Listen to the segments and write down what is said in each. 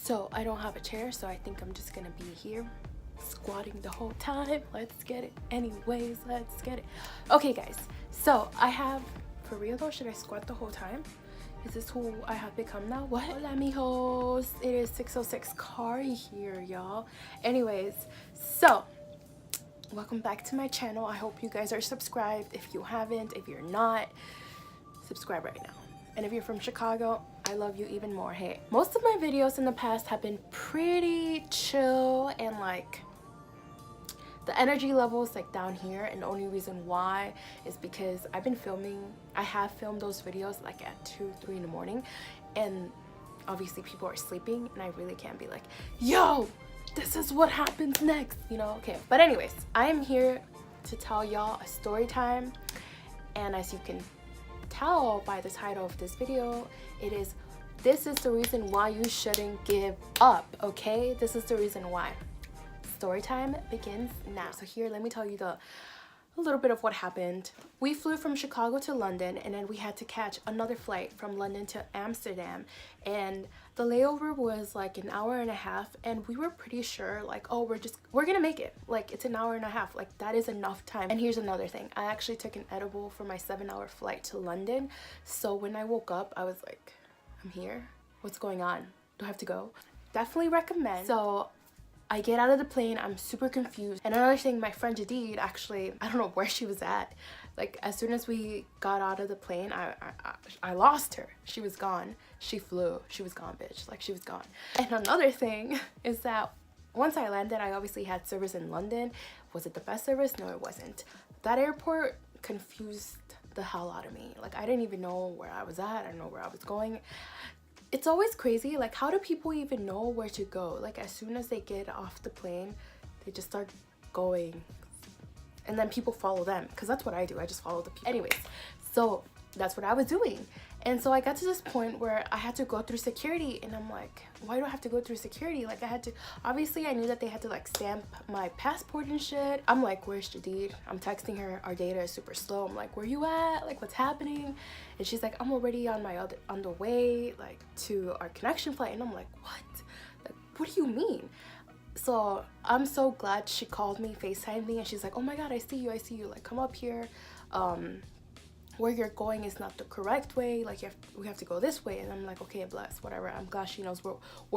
So I don't have a chair, so I think I'm just gonna be here squatting the whole time. Let's get it. Anyways, let's get it. Okay guys, so I have, for real though, should I squat the whole time? Is this who I have become now? What? Hola mijos, it is 606 Kari here, y'all. Anyways, so welcome back to my channel. I hope you guys are subscribed. If you haven't, if you're not, subscribe right now. And if you're from Chicago, I love you even more. Hey, most of my videos in the past have been pretty chill and like the energy levels like down here, and the only reason why is because I have filmed those videos like at 2-3 in the morning, and obviously people are sleeping and I really can't be like, yo, this is what happens next, you know? Okay, but anyways, I am here to tell y'all a story time, and as you can tell by the title of this video, this is the reason why you shouldn't give up. Okay, this is the reason why. Story time begins now. So here, let me tell you a little bit of what happened. We flew from Chicago to London, and then we had to catch another flight from London to Amsterdam, and the layover was like an hour and a half, and we were pretty sure like, oh, we're gonna make it, like it's an hour and a half, like that is enough time. And here's another thing, I actually took an edible for my 7-hour flight to London, so when I woke up I was like, I'm here, what's going on, do I have to go? Definitely recommend. So I get out of the plane, I'm super confused. And another thing, my friend Jadid, actually, I don't know where she was at. Like, as soon as we got out of the plane, I lost her. She was gone. She flew. She was gone, bitch. Like, she was gone. And another thing is that once I landed, I obviously had service in London. Was it the best service? No, it wasn't. That airport confused the hell out of me. Like, I didn't even know where I was at. I didn't know where I was going. It's always crazy, like, how do people even know where to go? Like, as soon as they get off the plane, they just start going, and then people follow them, because that's what I do. I just follow the people. Anyways, so that's what I was doing, and so I got to this point where I had to go through security, and I'm like, why do I have to go through security? Like, I had to, obviously I knew that they had to like stamp my passport and shit. I'm like, where's Jadid? I'm texting her, our data is super slow. I'm like, where you at? Like, what's happening? And she's like, I'm already on the way like to our connection flight. And I'm like, what? Like, what do you mean? So I'm so glad she called me, FaceTimed me, and she's like, oh my god, I see you, like, come up here. Where you're going is not the correct way, like we have to go this way. And I'm like, okay, bless, whatever. I'm glad she knows where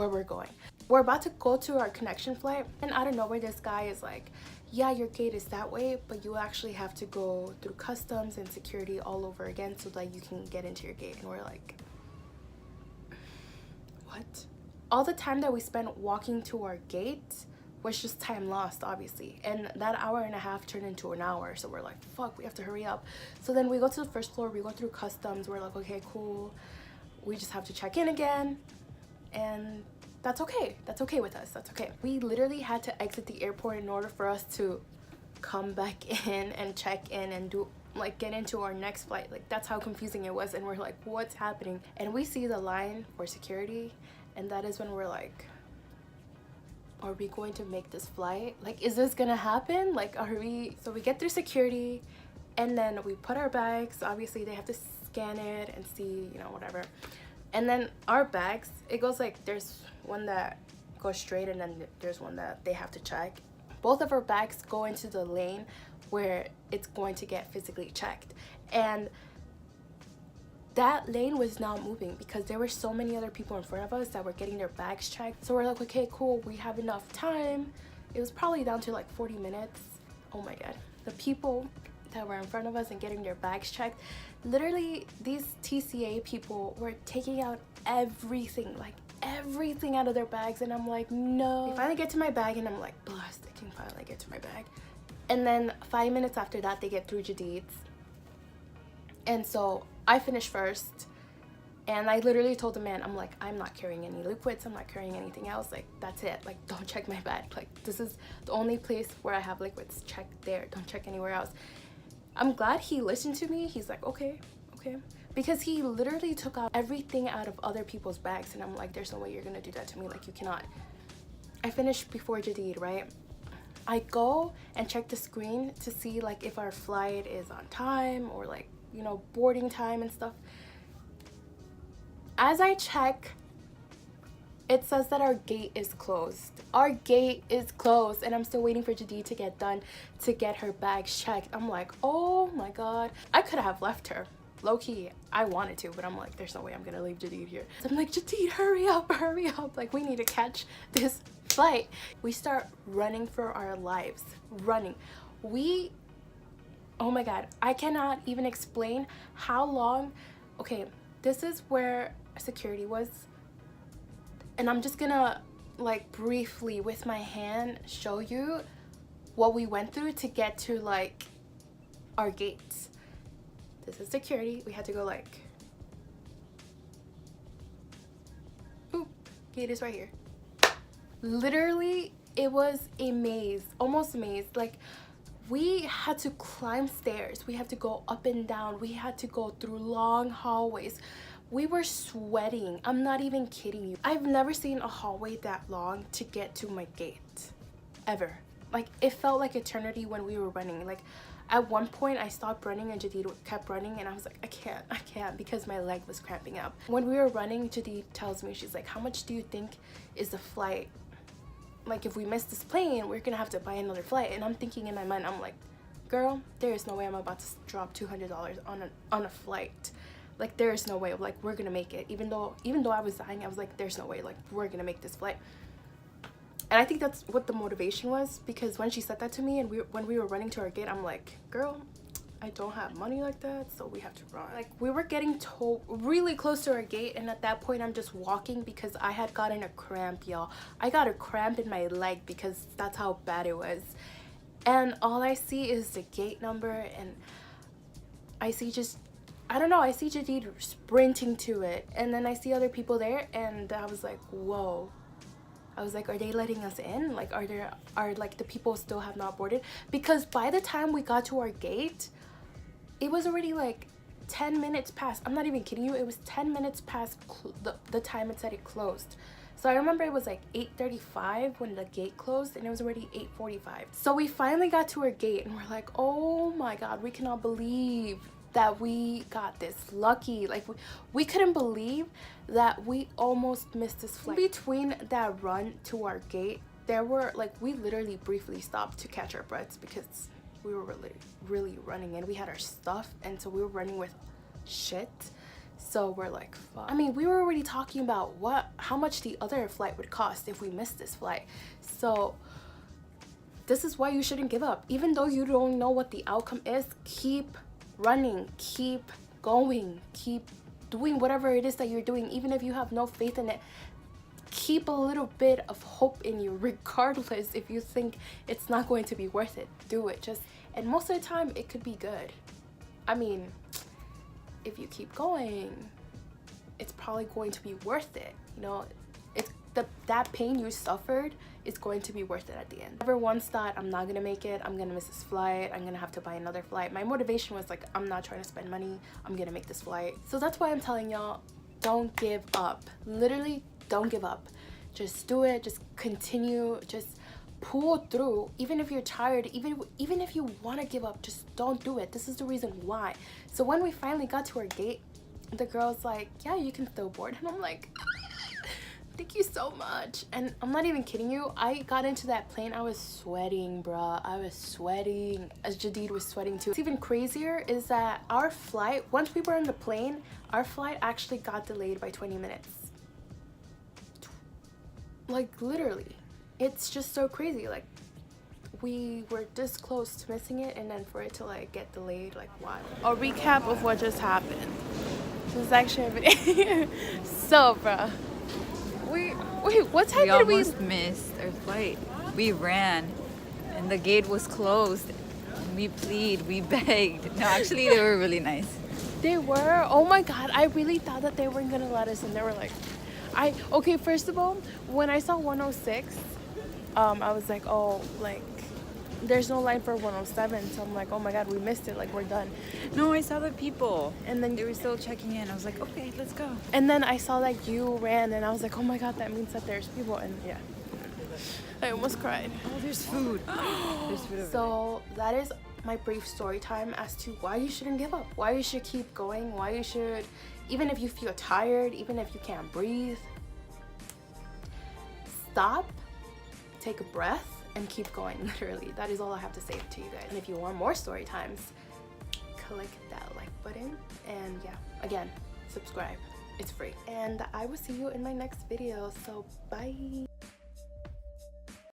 we're going. We're about to go to our connection flight, and out of nowhere this guy is like, yeah, your gate is that way, but you actually have to go through customs and security all over again so that you can get into your gate. And we're like, what? All the time that we spent walking to our gate was just time lost, obviously, and that hour and a half turned into an hour. So we're like, fuck, we have to hurry up. So then we go to the first floor, we go through customs, we're like, okay, cool, we just have to check in again, and that's okay with us, that's okay. We literally had to exit the airport in order for us to come back in and check in and do like get into our next flight. Like, that's how confusing it was, and we're like, what's happening? And we see the line for security, and that is when we're like, are we going to make this flight? Like, is this gonna happen? Like, are we? So we get through security, and then we put our bags. Obviously they have to scan it and see, you know, whatever. And then our bags, it goes like, there's one that goes straight, and then there's one that they have to check. Both of our bags go into the lane where it's going to get physically checked, and that lane was not moving because there were so many other people in front of us that were getting their bags checked. So we're like, okay, cool, we have enough time. It was probably down to like 40 minutes. Oh my god, the people that were in front of us and getting their bags checked, literally these TCA people were taking out everything, like everything out of their bags. And I'm like, no. They finally get to my bag, and I'm like, blessed, they can finally get to my bag. And then 5 minutes after that, they get through Jadid's, and so I finished first, and I literally told the man, I'm like, I'm not carrying any liquids, I'm not carrying anything else, like, that's it, like, don't check my bag, like, this is the only place where I have liquids, check there, don't check anywhere else. I'm glad he listened to me. He's like, okay, because he literally took out everything out of other people's bags, and I'm like, there's no way you're gonna do that to me, like, you cannot. I finished before Jadid, right? I go and check the screen to see like if our flight is on time, or like, you know, boarding time and stuff. As I check it says that our gate is closed. Our gate is closed, and I'm still waiting for Jadid to get done to get her bags checked. I'm like, oh my god. I could have left her. Low-key, I wanted to, but I'm like, there's no way I'm gonna leave Jadid here. So I'm like, Jadid, hurry up, hurry up. Like, we need to catch this flight. We start running for our lives. Running. Oh my god, I cannot even explain how long. Okay, this is where security was. And I'm just gonna like briefly with my hand show you what we went through to get to like our gates. This is security. We had to go like, ooh, gate is right here. Literally, it was a maze, almost a maze. Like, we had to climb stairs. We had to go up and down. We had to go through long hallways. We were sweating. I'm not even kidding you. I've never seen a hallway that long to get to my gate, ever. Like, it felt like eternity when we were running. Like, at one point I stopped running and Jadid kept running, and I was like, I can't, because my leg was cramping up. When we were running, Jadid tells me, she's like, how much do you think is the flight? Like, if we miss this plane, we're gonna have to buy another flight. And I'm thinking in my mind, I'm like, girl, there is no way I'm about to drop $200 on a flight. Like, there is no way. Like, we're gonna make it. Even though I was dying, I was like, there's no way. Like, we're gonna make this flight. And I think that's what the motivation was, because when she said that to me and when we were running to our gate, I'm like, girl, I don't have money like that, so we have to run. Like, we were getting really close to our gate, and at that point I'm just walking because I had gotten a cramp, y'all. I got a cramp in my leg because that's how bad it was. And all I see is the gate number, and I see I see Jadid sprinting to it, and then I see other people there, and I was like, whoa. I was like, are they letting us in? Like, are like the people still have not boarded? Because by the time we got to our gate, it was already like 10 minutes past. I'm not even kidding you. It was 10 minutes past the time it said it closed. So I remember it was like 8:35 when the gate closed, and it was already 8:45. So we finally got to our gate, and we're like, oh my god, we cannot believe that we got this lucky. Like, we couldn't believe that we almost missed this flight. Between that run to our gate, there were like, we literally briefly stopped to catch our breaths because we were really running, and we had our stuff, and so we were running with shit. So we're like, fuck. I mean, we were already talking about how much the other flight would cost if we missed this flight. So this is why you shouldn't give up. Even though you don't know what the outcome is, keep running, keep going, keep doing whatever it is that you're doing. Even if you have no faith in it, keep a little bit of hope in you, regardless. If you think it's not going to be worth it, do it. And most of the time it could be good. I mean, if you keep going, it's probably going to be worth it. You know, it's that pain you suffered is going to be worth it at the end. Never once thought, I'm not gonna make it, I'm gonna miss this flight, I'm gonna have to buy another flight. My motivation was like, I'm not trying to spend money, I'm gonna make this flight. So that's why I'm telling y'all, don't give up. Literally, don't give up. Just do it, just continue, just pull through. Even if you're tired, even if you want to give up, just don't do it. This is the reason why. So when we finally got to our gate, the girl's like, yeah, you can still board. And I'm like, thank you so much. And I'm not even kidding you, I got into that plane, I was sweating, bruh. I was sweating, as Jadid was sweating too. What's even crazier is that our flight, once we were on the plane, our flight actually got delayed by 20 minutes. Like, literally. It's just so crazy. Like, we were this close to missing it, and then for it to like get delayed, like, wow. A recap of what just happened. This is actually a video. So, bruh, wait, what time did we almost missed our flight. We ran, and the gate was closed. We plead, we begged. No, actually, they were really nice. They were? Oh my god, I really thought that they weren't gonna let us in. They were like, okay, first of all, when I saw 106, I was like, oh, like, there's no line for 107. So I'm like, oh my god, we missed it. Like, we're done. No, I saw the people. And then they were still checking in. I was like, okay, let's go. And then I saw that you ran, and I was like, oh my god, that means that there's people. And yeah, I almost cried. Oh, there's food. There's food over So that is my brief story time as to why you shouldn't give up, why you should keep going, why you should, even if you feel tired, even if you can't breathe, stop, take a breath, and keep going. Literally, that is all I have to say to you guys. And if you want more story times, click that like button, and yeah, again, subscribe. It's free. And I will see you in my next video, so bye.